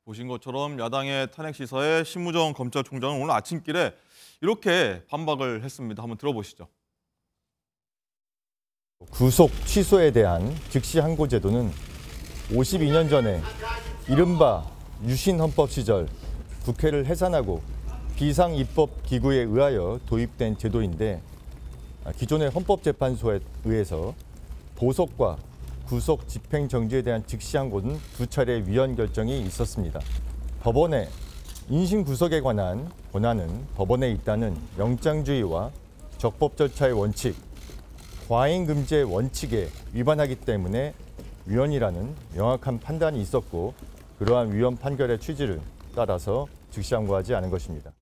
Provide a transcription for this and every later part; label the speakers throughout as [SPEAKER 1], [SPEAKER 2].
[SPEAKER 1] 보신 것처럼 야당의 탄핵 시사에 심우정 검찰총장은 오늘 아침길에 이렇게 반박을 했습니다. 한번 들어보시죠.
[SPEAKER 2] 구속 취소에 대한 즉시 항고 제도는 52년 전에 이른바 유신 헌법 시절 국회를 해산하고 비상 입법 기구에 의하여 도입된 제도인데, 기존의 헌법재판소에 의해서 보석과 구속 집행 정지에 대한 즉시 항고는 2차례 위헌 결정이 있었습니다. 법원의 인신 구속에 관한 권한은 법원에 있다는 영장주의와 적법 절차의 원칙, 과잉 금지의 원칙에 위반하기 때문에 위헌이라는 명확한 판단이 있었고, 그러한 위헌 판결의 취지를 따라서 즉시 항고하지 않은 것입니다.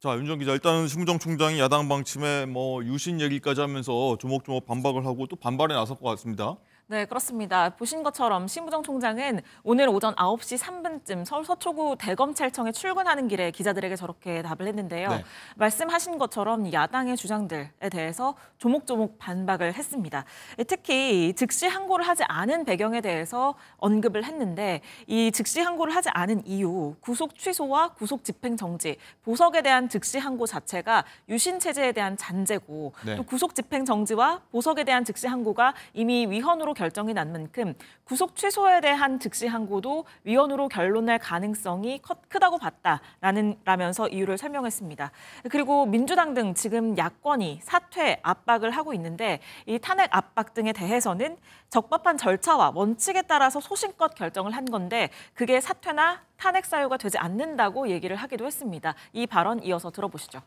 [SPEAKER 1] 자, 윤 전 기자, 일단은 심우정 총장이 야당 방침에 유신 얘기까지 하면서 조목조목 반박을 하고 또 반발에 나설 것 같습니다.
[SPEAKER 3] 네, 그렇습니다. 보신 것처럼 심우정 총장은 오늘 오전 9시 3분쯤 서울 서초구 대검찰청에 출근하는 길에 기자들에게 저렇게 답을 했는데요.
[SPEAKER 1] 네.
[SPEAKER 3] 말씀하신 것처럼 야당의 주장들에 대해서 조목조목 반박을 했습니다. 특히 즉시 항고를 하지 않은 배경에 대해서 언급을 했는데, 이 즉시 항고를 하지 않은 이유, 구속 취소와 구속 집행 정지, 보석에 대한 즉시 항고 자체가 유신 체제에 대한 잔재고,
[SPEAKER 1] 네.
[SPEAKER 3] 또 구속 집행 정지와 보석에 대한 즉시 항고가 이미 위헌으로 결정이 난 만큼 구속 취소에 대한 즉시 항고도 위헌으로 결론날 가능성이 크다고 봤다라면서 이유를 설명했습니다. 그리고 민주당 등 지금 야권이 사퇴 압박을 하고 있는데, 이 탄핵 압박 등에 대해서는 적법한 절차와 원칙에 따라서 소신껏 결정을 한 건데 그게 사퇴나 탄핵 사유가 되지 않는다고 얘기를 하기도 했습니다. 이 발언 이어서 들어보시죠.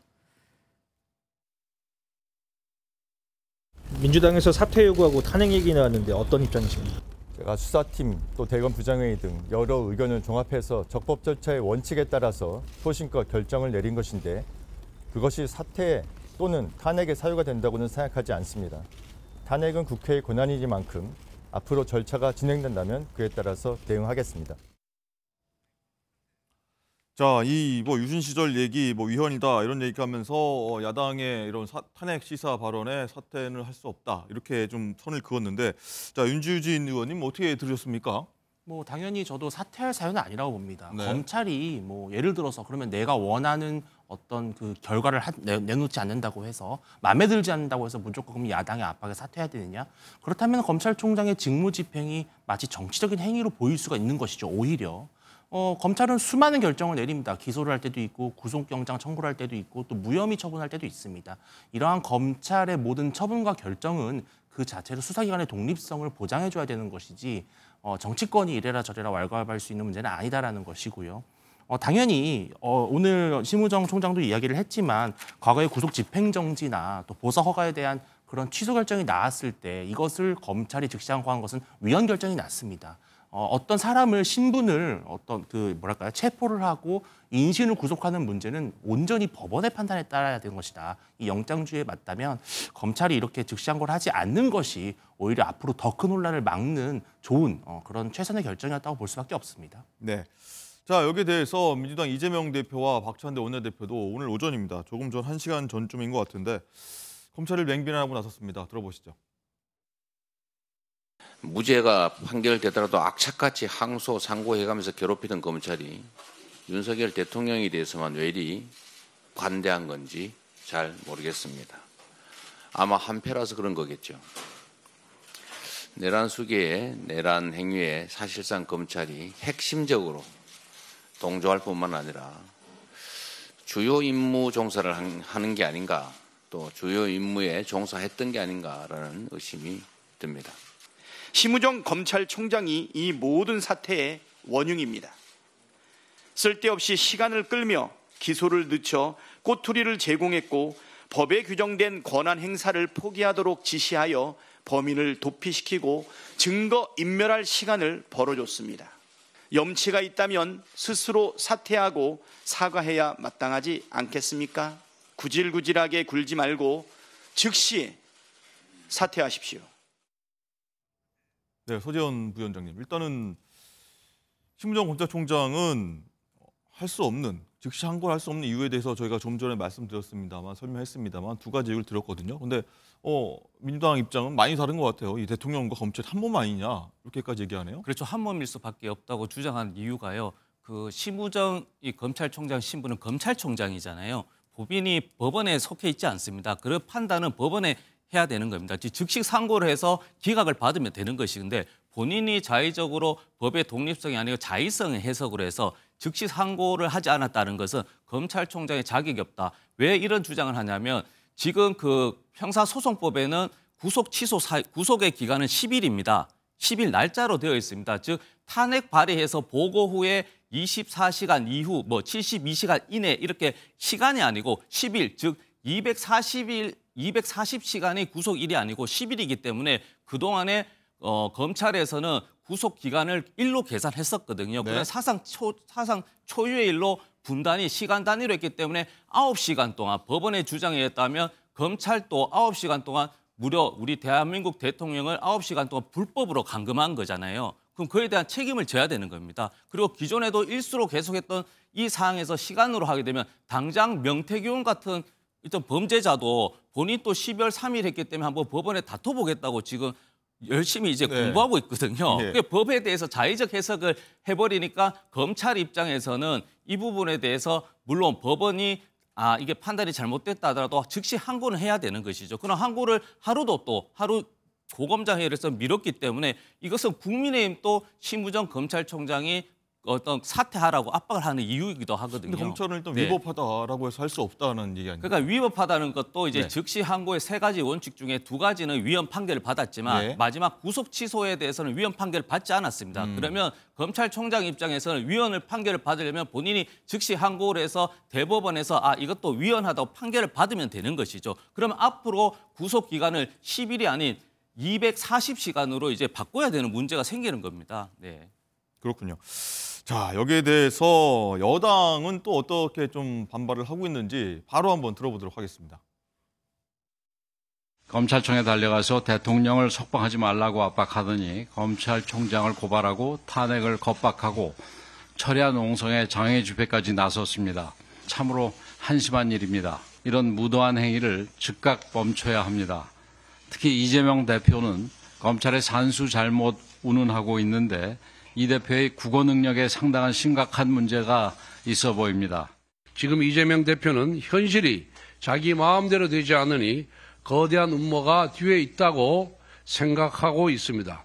[SPEAKER 4] 민주당에서 사퇴 요구하고 탄핵 얘기 나왔는데 어떤 입장이십니까?
[SPEAKER 2] 제가 수사팀 또 대검 부장회의 등 여러 의견을 종합해서 적법 절차의 원칙에 따라서 소신껏 결정을 내린 것인데, 그것이 사퇴 또는 탄핵의 사유가 된다고는 생각하지 않습니다. 탄핵은 국회의 권한이니만큼 앞으로 절차가 진행된다면 그에 따라서 대응하겠습니다.
[SPEAKER 1] 자, 이 유신 시절 얘기 위헌이다 이런 얘기하면서 야당의 이런 탄핵 시사 발언에 사퇴는 할 수 없다 이렇게 좀 선을 그었는데, 자, 윤주진 의원님 어떻게 들으셨습니까?
[SPEAKER 5] 당연히 저도 사퇴할 사유는 아니라고 봅니다.
[SPEAKER 1] 네.
[SPEAKER 5] 검찰이 예를 들어서 그러면 내가 원하는 어떤 그 결과를 내놓지 않는다고 해서, 마음에 들지 않는다고 해서 무조건 그럼 야당의 압박에 사퇴해야 되느냐? 그렇다면 검찰총장의 직무 집행이 마치 정치적인 행위로 보일 수가 있는 것이죠. 오히려. 검찰은 수많은 결정을 내립니다. 기소를 할 때도 있고, 구속영장 청구를 할 때도 있고, 또 무혐의 처분할 때도 있습니다. 이러한 검찰의 모든 처분과 결정은 그 자체로 수사기관의 독립성을 보장해줘야 되는 것이지, 정치권이 이래라 저래라 왈가왈부할 수 있는 문제는 아니다라는 것이고요. 당연히 오늘 심우정 총장도 이야기를 했지만, 과거의 구속 집행정지나 또 보석 허가에 대한 그런 취소 결정이 나왔을 때 이것을 검찰이 즉시 항고한 것은 위헌 결정이 났습니다. 어떤 사람을 신분을 체포를 하고 인신을 구속하는 문제는 온전히 법원의 판단에 따라야 되는 것이다. 이 영장주의에 맞다면 검찰이 이렇게 즉시 항고를 하지 않는 것이 오히려 앞으로 더 큰 혼란을 막는 좋은 그런 최선의 결정이었다고 볼 수밖에 없습니다.
[SPEAKER 1] 네. 자, 여기에 대해서 민주당 이재명 대표와 박찬대 원내대표도 오늘 오전입니다. 조금 전 1시간 전쯤인 것 같은데 검찰을 맹비난하고 나섰습니다. 들어보시죠.
[SPEAKER 6] 무죄가 판결되더라도 악착같이 항소, 상고해가면서 괴롭히던 검찰이 윤석열 대통령에 대해서만 왜 이리 관대한 건지 잘 모르겠습니다. 아마 한패라서 그런 거겠죠. 내란 수계에, 내란 행위에 사실상 검찰이 핵심적으로 동조할 뿐만 아니라 주요 임무 종사를 하는 게 아닌가, 또 주요 임무에 종사했던 게 아닌가라는 의심이 듭니다.
[SPEAKER 7] 심우정 검찰총장이 이 모든 사태의 원흉입니다. 쓸데없이 시간을 끌며 기소를 늦춰 꼬투리를 제공했고, 법에 규정된 권한 행사를 포기하도록 지시하여 범인을 도피시키고 증거 인멸할 시간을 벌어줬습니다. 염치가 있다면 스스로 사퇴하고 사과해야 마땅하지 않겠습니까? 구질구질하게 굴지 말고 즉시 사퇴하십시오.
[SPEAKER 1] 네, 서재원 부위원장님. 일단은 심우정 검찰총장은 할 수 없는 즉시 항고를 할 수 없는 이유에 대해서 저희가 좀 전에 말씀드렸습니다만 설명했습니다만 두 가지 이유를 들었거든요. 근데 민주당 입장은 많이 다른 것 같아요. 이 대통령과 검찰 한 몸 아니냐 이렇게까지 얘기하네요.
[SPEAKER 8] 그렇죠. 한 몸일 수밖에 없다고 주장하는 이유가요. 그 심우정 이 검찰총장 신분은 검찰총장이잖아요. 법인이 법원에 속해 있지 않습니다. 그 판단은 법원에 해야 되는 겁니다. 즉시 상고를 해서 기각을 받으면 되는 것인데 본인이 자의적으로 법의 독립성이 아니고 자의성의 해석으로 해서 즉시 상고를 하지 않았다는 것은 검찰총장의 자격이 없다. 왜 이런 주장을 하냐면 지금 그 형사소송법에는 구속의 기간은 10일입니다. 10일 날짜로 되어 있습니다. 즉 탄핵 발의해서 보고 후에 24시간 이후 72시간 이내 이렇게 시간이 아니고 10일 즉 240시간이 구속일이 아니고 10일이기 때문에 그동안에 검찰에서는 구속 기간을 일로 계산했었거든요.
[SPEAKER 1] 네.
[SPEAKER 8] 그런 사상 초유의 일로 분단위 시간 단위로 했기 때문에 9시간 동안 법원의 주장에 의했다면 검찰도 9시간 동안 무려 우리 대한민국 대통령을 9시간 동안 불법으로 감금한 거잖아요. 그럼 그에 대한 책임을 져야 되는 겁니다. 그리고 기존에도 일수로 계속했던 이 사항에서 시간으로 하게 되면 당장 명태균 같은 일단 범죄자도 본인 또 12월 3일 했기 때문에 한번 법원에 다퉈보겠다고 지금 열심히 이제
[SPEAKER 1] 네.
[SPEAKER 8] 공부하고 있거든요.
[SPEAKER 1] 네.
[SPEAKER 8] 그게 법에 대해서 자의적 해석을 해버리니까 검찰 입장에서는 이 부분에 대해서 물론 법원이 이게 판단이 잘못됐다 하더라도 즉시 항고는 해야 되는 것이죠. 그럼 항고를 하루 고검장 회의에서 미뤘기 때문에 이것은 국민의힘 또 심우정 검찰총장이 어떤 사퇴하라고 압박을 하는 이유이기도 하거든요.
[SPEAKER 1] 근데 검찰은 일단
[SPEAKER 8] 네.
[SPEAKER 1] 위법하다라고 해서 할 수 없다는 얘기 아닙니까?
[SPEAKER 8] 그러니까 위법하다는 것도 이제
[SPEAKER 1] 네.
[SPEAKER 8] 즉시 항고의 3가지 원칙 중에 2가지는 위헌 판결을 받았지만
[SPEAKER 1] 네.
[SPEAKER 8] 마지막 구속 취소에 대해서는 위헌 판결을 받지 않았습니다. 그러면 검찰총장 입장에서는 위헌을 판결을 받으려면 본인이 즉시 항고를 해서 대법원에서 이것도 위헌하다고 판결을 받으면 되는 것이죠. 그러면 앞으로 구속 기간을 10일이 아닌 240시간으로 이제 바꿔야 되는 문제가 생기는 겁니다. 네.
[SPEAKER 1] 그렇군요. 자, 여기에 대해서 여당은 또 어떻게 좀 반발을 하고 있는지 바로 한번 들어보도록 하겠습니다.
[SPEAKER 9] 검찰청에 달려가서 대통령을 석방하지 말라고 압박하더니 검찰총장을 고발하고 탄핵을 겁박하고 철야 농성의 장애 집회까지 나섰습니다. 참으로 한심한 일입니다. 이런 무도한 행위를 즉각 멈춰야 합니다. 특히 이재명 대표는 검찰의 산수 잘못 운운하고 있는데 이 대표의 국어 능력에 상당한 심각한 문제가 있어 보입니다.
[SPEAKER 10] 지금 이재명 대표는 현실이 자기 마음대로 되지 않으니 거대한 음모가 뒤에 있다고 생각하고 있습니다.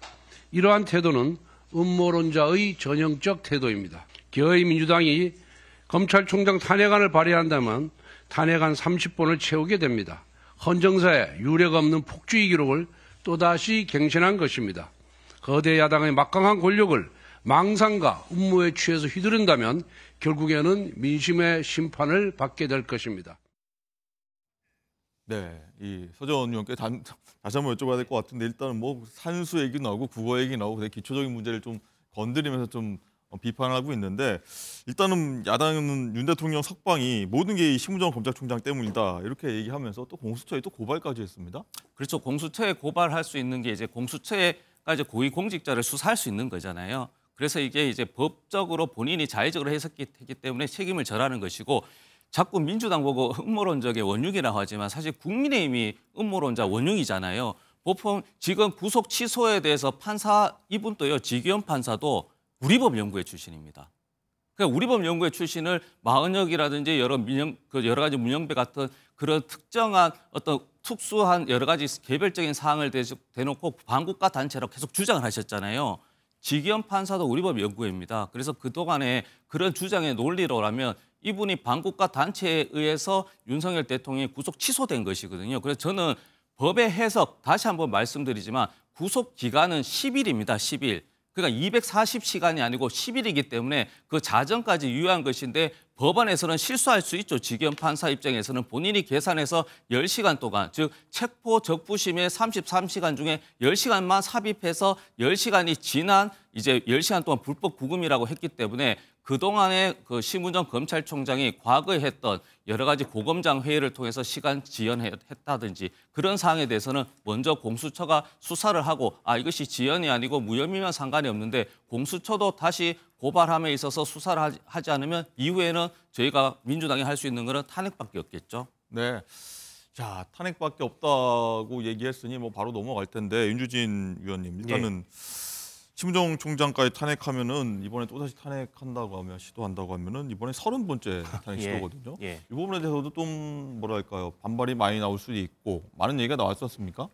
[SPEAKER 10] 이러한 태도는 음모론자의 전형적 태도입니다. 기어이 민주당이 검찰총장 탄핵안을 발의한다면 탄핵안 30번을 채우게 됩니다. 헌정사에 유례가 없는 폭주의 기록을 또다시 갱신한 것입니다. 거대 야당의 막강한 권력을 망상과 음모에 취해서 휘두른다면 결국에는 민심의 심판을 받게 될 것입니다.
[SPEAKER 1] 네, 이 서재원 의원께 다시 한번 여쭤봐야 될 것 같은데 일단은 뭐 산수 얘기 나오고 국어 얘기 나오고 되게 기초적인 문제를 좀 건드리면서 좀 비판을 하고 있는데 일단은 야당은 윤 대통령 석방이 모든 게 이 심우정 검찰총장 때문이다 이렇게 얘기하면서 또 공수처에 또 고발까지 했습니다.
[SPEAKER 8] 그렇죠. 공수처에 고발할 수 있는 게 이제 공수처가 이제 고위공직자를 수사할 수 있는 거잖아요. 그래서 이게 이제 법적으로 본인이 자의적으로 했기 때문에 책임을 져라는 것이고 자꾸 민주당 보고 음모론적의 원흉이라고 하지만 사실 국민의힘이 음모론자 원흉이잖아요. 보통 지금 구속 취소에 대해서 판사 이분도요. 지기현 판사도 우리법 연구회 출신입니다. 그러니까 우리법 연구회 출신을 마은혁이라든지 여러 가지 문영배 같은 그런 특정한 어떤 특수한 여러 가지 개별적인 사항을 대놓고 반국가 단체로 계속 주장을 하셨잖아요. 지기현 판사도 우리법 연구회입니다. 그래서 그동안에 그런 주장의 논리로라면 이분이 반국가 단체에 의해서 윤석열 대통령이 구속 취소된 것이거든요. 그래서 저는 법의 해석 다시 한번 말씀드리지만 구속 기간은 10일입니다. 10일. 그러니까 240시간이 아니고 10일이기 때문에 그 자정까지 유효한 것인데 법원에서는 실수할 수 있죠. 지기현 판사 입장에서는 본인이 계산해서 10시간 동안 즉 체포 적부심의 33시간 중에 10시간만 삽입해서 10시간이 지난 이제 10시간 동안 불법 구금이라고 했기 때문에 그동안에 그 심우정 검찰총장이 과거에 했던 여러 가지 고검장 회의를 통해서 시간 지연했다든지 그런 사항에 대해서는 먼저 공수처가 수사를 하고 이것이 지연이 아니고 무혐의면 상관이 없는데 공수처도 다시 고발함에 있어서 수사를 하지 않으면 이후에는 저희가 민주당이 할 수 있는 거는 탄핵밖에 없겠죠.
[SPEAKER 1] 네. 자, 탄핵밖에 없다고 얘기했으니 뭐 바로 넘어갈 텐데 윤주진 위원님 일단은 심우정 총장까지 탄핵하면은 이번에 또다시 탄핵한다고 하면 시도한다고 하면은 이번에 30번째 탄핵 시도거든요. 이 부분에 대해서도 좀 뭐랄까요 반발이 많이 나올 수도 있고 많은 얘기가 나왔었습니까?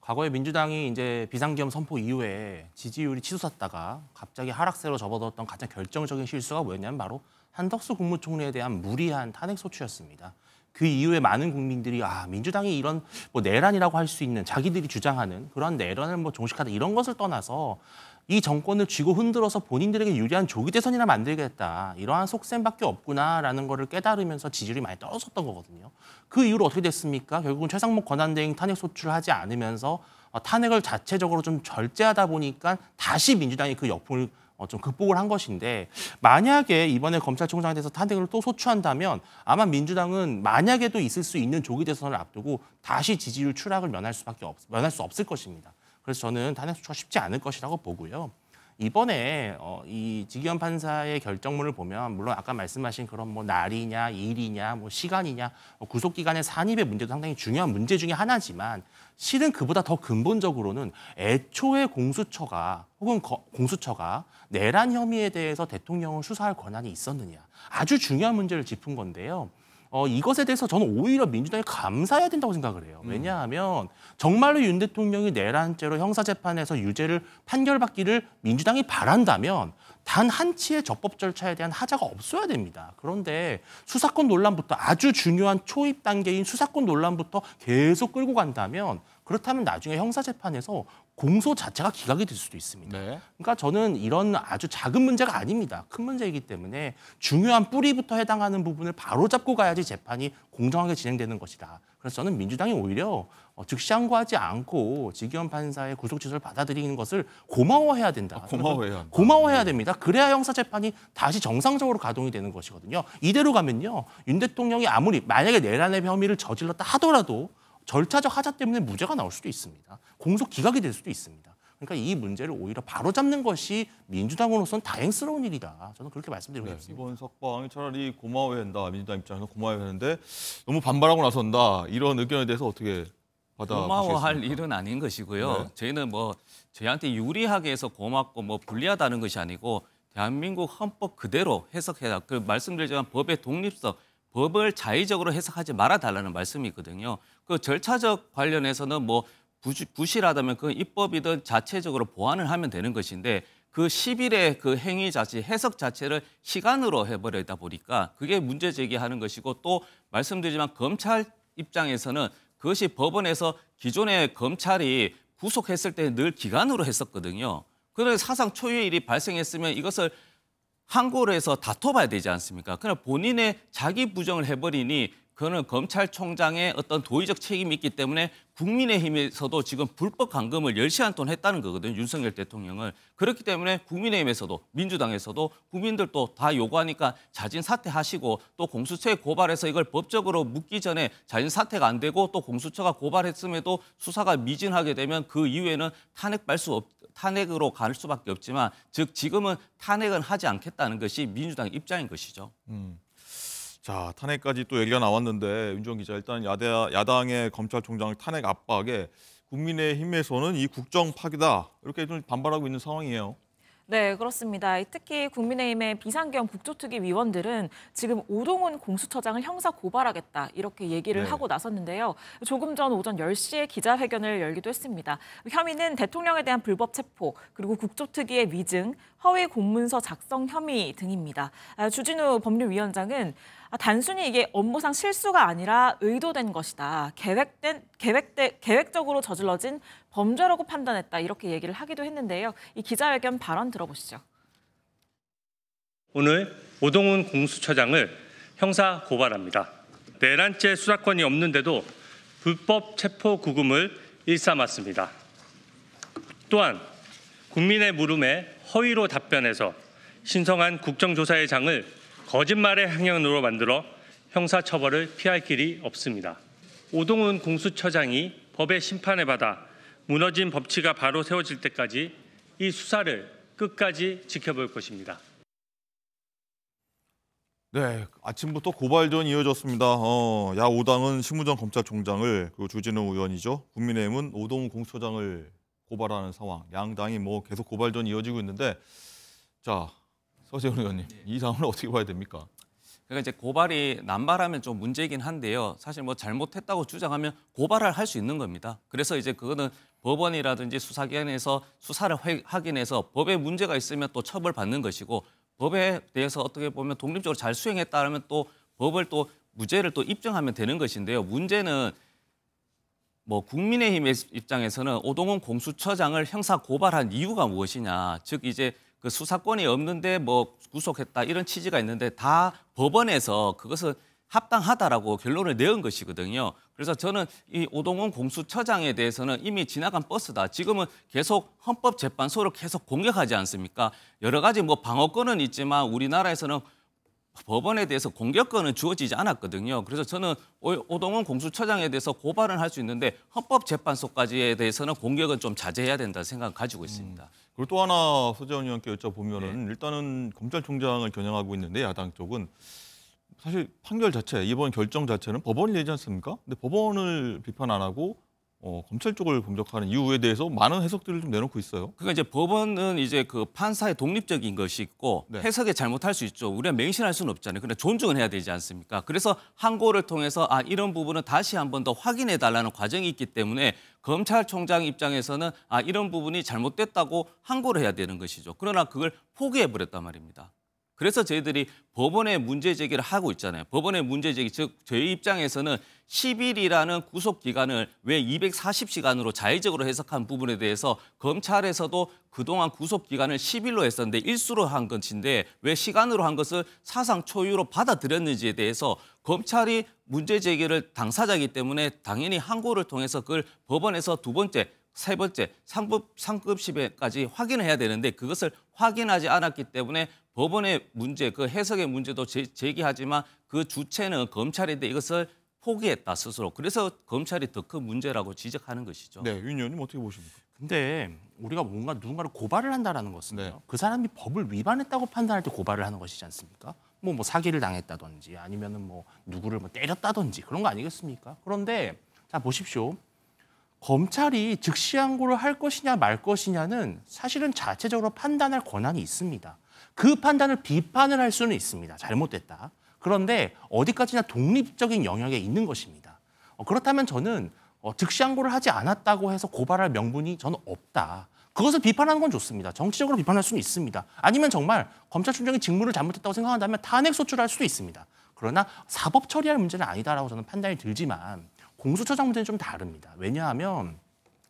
[SPEAKER 5] 과거에 민주당이 이제 비상계엄 선포 이후에 지지율이 치솟았다가 갑자기 하락세로 접어들었던 가장 결정적인 실수가 뭐였냐면 바로 한덕수 국무총리에 대한 무리한 탄핵 소추였습니다. 그 이후에 많은 국민들이 민주당이 이런 뭐 내란이라고 할 수 있는 자기들이 주장하는 그런 내란을 뭐 종식하다 이런 것을 떠나서 이 정권을 쥐고 흔들어서 본인들에게 유리한 조기 대선이나 만들겠다. 이러한 속셈밖에 없구나라는 거를 깨달으면서 지지율이 많이 떨어졌던 거거든요. 그 이후로 어떻게 됐습니까? 결국은 최상목 권한대행 탄핵 소추를 하지 않으면서 탄핵을 자체적으로 좀 절제하다 보니까 다시 민주당이 그 역풍을 좀 극복을 한 것인데 만약에 이번에 검찰총장에 대해서 탄핵을 또 소추한다면 아마 민주당은 만약에도 있을 수 있는 조기 대선을 앞두고 다시 지지율 추락을 면할 수 없을 것입니다. 그래서 저는 탄핵 소추가 쉽지 않을 것이라고 보고요. 이번에 이 지기현 판사의 결정문을 보면 물론 아까 말씀하신 그런 뭐 날이냐 일이냐 뭐 시간이냐 구속 기간의 산입의 문제도 상당히 중요한 문제 중에 하나지만 실은 그보다 더 근본적으로는 애초에 공수처가 내란 혐의에 대해서 대통령을 수사할 권한이 있었느냐 아주 중요한 문제를 짚은 건데요. 이것에 대해서 저는 오히려 민주당이 감사해야 된다고 생각을 해요. 왜냐하면 정말로 윤 대통령이 내란죄로 형사재판에서 유죄를 판결받기를 민주당이 바란다면 단 한치의 적법 절차에 대한 하자가 없어야 됩니다. 그런데 수사권 논란부터 아주 중요한 초입 단계인 수사권 논란부터 계속 끌고 간다면 그렇다면 나중에 형사재판에서 공소 자체가 기각이 될 수도 있습니다. 그러니까 저는 이런 아주 작은 문제가 아닙니다. 큰 문제이기 때문에 중요한 뿌리부터 해당하는 부분을 바로잡고 가야지 재판이 공정하게 진행되는 것이다. 그래서 저는 민주당이 오히려 즉시 항고하지 않고 지기현 판사의 구속 취소를 받아들이는 것을 고마워해야 된다. 고마워해야 됩니다. 그래야 형사재판이 다시 정상적으로 가동이 되는 것이거든요. 이대로 가면요. 윤 대통령이 아무리 만약에 내란의 혐의를 저질렀다 하더라도 절차적 하자 때문에 무죄가 나올 수도 있습니다. 공소 기각이 될 수도 있습니다. 그러니까 이 문제를 오히려 바로잡는 것이 민주당으로서는 다행스러운 일이다. 저는 그렇게 말씀드리고 싶습니다.
[SPEAKER 1] 이번 석방이 차라리 고마워야 한다. 민주당 입장에서 고마워야 하는데 너무 반발하고 나선다. 이런 의견에 대해서 어떻게 받아보시겠습니까?
[SPEAKER 8] 고마워할 일은 아닌 것이고요. 저희는 뭐 저희한테 유리하게 해서 고맙고 뭐 불리하다는 것이 아니고 대한민국 헌법 그대로 해석해라. 그 말씀드리지만 법의 독립성, 법을 자의적으로 해석하지 말아달라는 말씀이거든요. 그 절차적 관련해서는 뭐 부실하다면 그 입법이든 자체적으로 보완을 하면 되는 것인데 그 10일의 그 행위 자체, 해석 자체를 시간으로 해버리다 보니까 그게 문제 제기하는 것이고 또 말씀드리지만 검찰 입장에서는 그것이 법원에서 기존의 검찰이 구속했을 때 늘 기간으로 했었거든요. 그래서 사상 초유의 일이 발생했으면 이것을 항고를 해서 다퉈봐야 되지 않습니까? 그러나 본인의 자기 부정을 해버리니 그거는 검찰총장의 어떤 도의적 책임이 있기 때문에 국민의힘에서도 지금 불법 감금을 10시간 동안 했다는 거거든요. 윤석열 대통령을. 그렇기 때문에 국민의힘에서도 민주당에서도 국민들도 다 요구하니까 자진 사퇴하시고 또 공수처에 고발해서 이걸 법적으로 묻기 전에 자진 사퇴가 안 되고 또 공수처가 고발했음에도 수사가 미진하게 되면 그 이후에는 탄핵으로 갈 수밖에 없지만 즉 지금은 탄핵은 하지 않겠다는 것이 민주당 입장인 것이죠.
[SPEAKER 1] 자, 탄핵까지 또 얘기가 나왔는데 윤정 기자 일단 야당의 검찰총장 탄핵 압박에 국민의힘에서는 이 국정 파기다 이렇게 좀 반발하고 있는 상황이에요.
[SPEAKER 3] 네, 그렇습니다. 특히 국민의힘의 비상계엄 국조특위 위원들은 지금 오동훈 공수처장을 형사 고발하겠다 이렇게 얘기를 하고 나섰는데요. 조금 전 오전 10시에 기자회견을 열기도 했습니다. 혐의는 대통령에 대한 불법 체포, 그리고 국조특위의 위증, 허위 공문서 작성 혐의 등입니다. 주진우 법률위원장은 단순히 이게 업무상 실수가 아니라 의도된 것이다. 계획적으로 저질러진 범죄라고 판단했다. 이렇게 얘기를 하기도 했는데요. 이 기자회견 발언 들어보시죠.
[SPEAKER 11] 오늘 오동훈 공수처장을 형사 고발합니다. 내란죄 수사권이 없는데도 불법 체포 구금을 일삼았습니다. 또한 국민의 물음에 허위로 답변해서 신성한 국정조사의 장을 거짓말의 향연으로 만들어 형사처벌을 피할 길이 없습니다. 오동훈 공수처장이 법의 심판을 받아 무너진 법치가 바로 세워질 때까지 이 수사를 끝까지 지켜볼 것입니다.
[SPEAKER 1] 네, 아침부터 고발전이 이어졌습니다. 야 5당은 심우정 검찰총장을, 그리고 주진우 의원이죠. 국민의힘은 오동훈 공수처장을 고발하는 상황. 양당이 뭐 계속 고발전이 이어지고 있는데, 자 서재원 의원님, 이 상황을 어떻게 봐야 됩니까?
[SPEAKER 8] 그러니까 이제 고발이 남발하면 좀 문제이긴 한데요. 사실 뭐 잘못했다고 주장하면 고발을 할 수 있는 겁니다. 그래서 이제 그거는 법원이라든지 수사기관에서 수사를 확인해서 법에 문제가 있으면 또 처벌받는 것이고, 법에 대해서 어떻게 보면 독립적으로 잘 수행했다면 또 법을 또 무죄를 또 입증하면 되는 것인데요. 문제는 뭐 국민의힘의 입장에서는 오동훈 공수처장을 형사 고발한 이유가 무엇이냐, 즉 이제 그 수사권이 없는데 뭐 구속했다 이런 취지가 있는데 다 법원에서 그것은 합당하다라고 결론을 내은 것이거든요. 그래서 저는 이 오동훈 공수처장에 대해서는 이미 지나간 버스다. 지금은 계속 헌법재판소를 계속 공격하지 않습니까? 여러 가지 뭐 방어권은 있지만 우리나라에서는 법원에 대해서 공격권은 주어지지 않았거든요. 그래서 저는 오동훈 공수처장에 대해서 고발은 할 수 있는데 헌법재판소까지에 대해서는 공격은 좀 자제해야 된다는 생각을 가지고 있습니다.
[SPEAKER 1] 그리고 또 하나 서재원 의원께 여쭤보면은, 일단은 검찰총장을 겨냥하고 있는데 야당 쪽은 사실 판결 자체, 이번 결정 자체는 법원이 내지 않습니까? 근데 법원을 비판 안 하고 검찰 쪽을 공격하는 이유에 대해서 많은 해석들을 좀 내놓고 있어요.
[SPEAKER 8] 그러니까 이제 법원은 이제 그 판사의 독립적인 것이 있고,
[SPEAKER 1] 네.
[SPEAKER 8] 해석에 잘못할 수 있죠. 우리가 맹신할 수는 없잖아요. 근데 존중은 해야 되지 않습니까? 그래서 항고를 통해서 이런 부분은 다시 한 번 더 확인해 달라는 과정이 있기 때문에 검찰총장 입장에서는 이런 부분이 잘못됐다고 항고를 해야 되는 것이죠. 그러나 그걸 포기해 버렸단 말입니다. 그래서 저희들이 법원에 문제 제기를 하고 있잖아요. 법원의 문제 제기, 즉 저희 입장에서는 10일이라는 구속 기간을 왜 240시간으로 자의적으로 해석한 부분에 대해서 검찰에서도 그동안 구속 기간을 10일로 했었는데 일수로 한 것인데 왜 시간으로 한 것을 사상 초유로 받아들였는지에 대해서 검찰이 문제 제기를 당사자이기 때문에 당연히 항고를 통해서 그걸 법원에서 두 번째, 세 번째, 상급심에까지 확인을 해야 되는데 그것을 확인하지 않았기 때문에 법원의 문제, 그 해석의 문제도 제기하지만 그 주체는 검찰인데 이것을 포기했다 스스로. 그래서 검찰이 더 큰 문제라고 지적하는 것이죠.
[SPEAKER 1] 네, 윤 의원님 어떻게 보십니까?
[SPEAKER 5] 근데 우리가 뭔가 누군가를 고발을 한다라는 것은요.
[SPEAKER 1] 네.
[SPEAKER 5] 그 사람이 법을 위반했다고 판단할 때 고발을 하는 것이지 않습니까? 뭐 사기를 당했다든지 아니면은 뭐 누구를 뭐 때렸다든지 그런 거 아니겠습니까? 그런데 자 보십시오. 검찰이 즉시 항고를 할 것이냐 말 것이냐는 사실은 자체적으로 판단할 권한이 있습니다. 그 판단을 비판을 할 수는 있습니다. 잘못됐다. 그런데 어디까지나 독립적인 영역에 있는 것입니다. 그렇다면 저는 즉시 항고를 하지 않았다고 해서 고발할 명분이 저는 없다. 그것을 비판하는 건 좋습니다. 정치적으로 비판할 수는 있습니다. 아니면 정말 검찰총장이 직무를 잘못했다고 생각한다면 탄핵 소추할 수도 있습니다. 그러나 사법 처리할 문제는 아니다라고 저는 판단이 들지만 공수처장 문제는 좀 다릅니다. 왜냐하면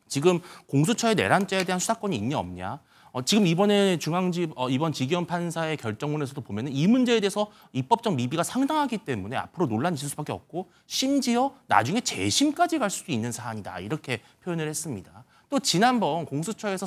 [SPEAKER 5] 지금 공수처의 내란죄에 대한 수사권이 있냐 없냐. 지금 이번에 중앙지 이번 지기현 판사의 결정문에서도 보면은 이 문제에 대해서 입법적 미비가 상당하기 때문에 앞으로 논란이 있을 수밖에 없고 심지어 나중에 재심까지 갈 수도 있는 사안이다 이렇게 표현을 했습니다. 또 지난번 공수처에서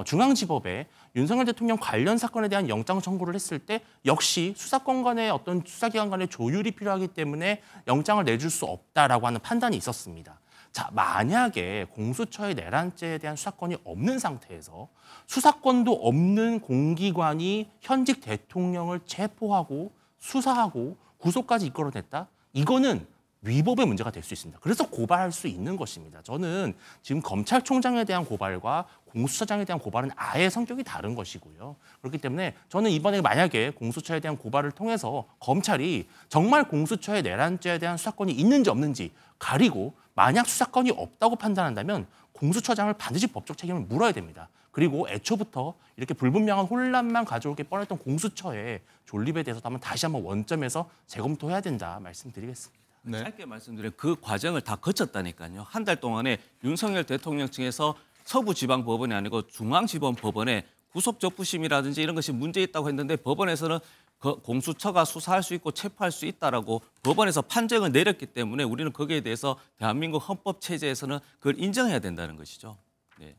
[SPEAKER 5] 중앙지법에 윤석열 대통령 관련 사건에 대한 영장 청구를 했을 때 역시 수사권 간의 어떤 수사기관 간의 조율이 필요하기 때문에 영장을 내줄 수 없다라고 하는 판단이 있었습니다. 자, 만약에 공수처의 내란죄에 대한 수사권이 없는 상태에서 수사권도 없는 공기관이 현직 대통령을 체포하고 수사하고 구속까지 이끌어냈다? 이거는 위법의 문제가 될 수 있습니다. 그래서 고발할 수 있는 것입니다. 저는 지금 검찰총장에 대한 고발과 공수처장에 대한 고발은 아예 성격이 다른 것이고요. 그렇기 때문에 저는 이번에 만약에 공수처에 대한 고발을 통해서 검찰이 정말 공수처의 내란죄에 대한 수사권이 있는지 없는지 가리고 만약 수사권이 없다고 판단한다면 공수처장을 반드시 법적 책임을 물어야 됩니다. 그리고 애초부터 이렇게 불분명한 혼란만 가져오게 뻔했던 공수처의 존립에 대해서도 한번 다시 한번 원점에서 재검토해야 된다 말씀드리겠습니다.
[SPEAKER 1] 네.
[SPEAKER 8] 짧게 말씀드리면 그 과정을 다 거쳤다니까요. 한 달 동안에 윤석열 대통령 측에서 서부지방법원이 아니고 중앙지방법원에 구속적부심이라든지 이런 것이 문제 있다고 했는데 법원에서는 공수처가 수사할 수 있고 체포할 수 있다라고 법원에서 판정을 내렸기 때문에 우리는 거기에 대해서 대한민국 헌법 체제에서는 그걸 인정해야 된다는 것이죠. 네.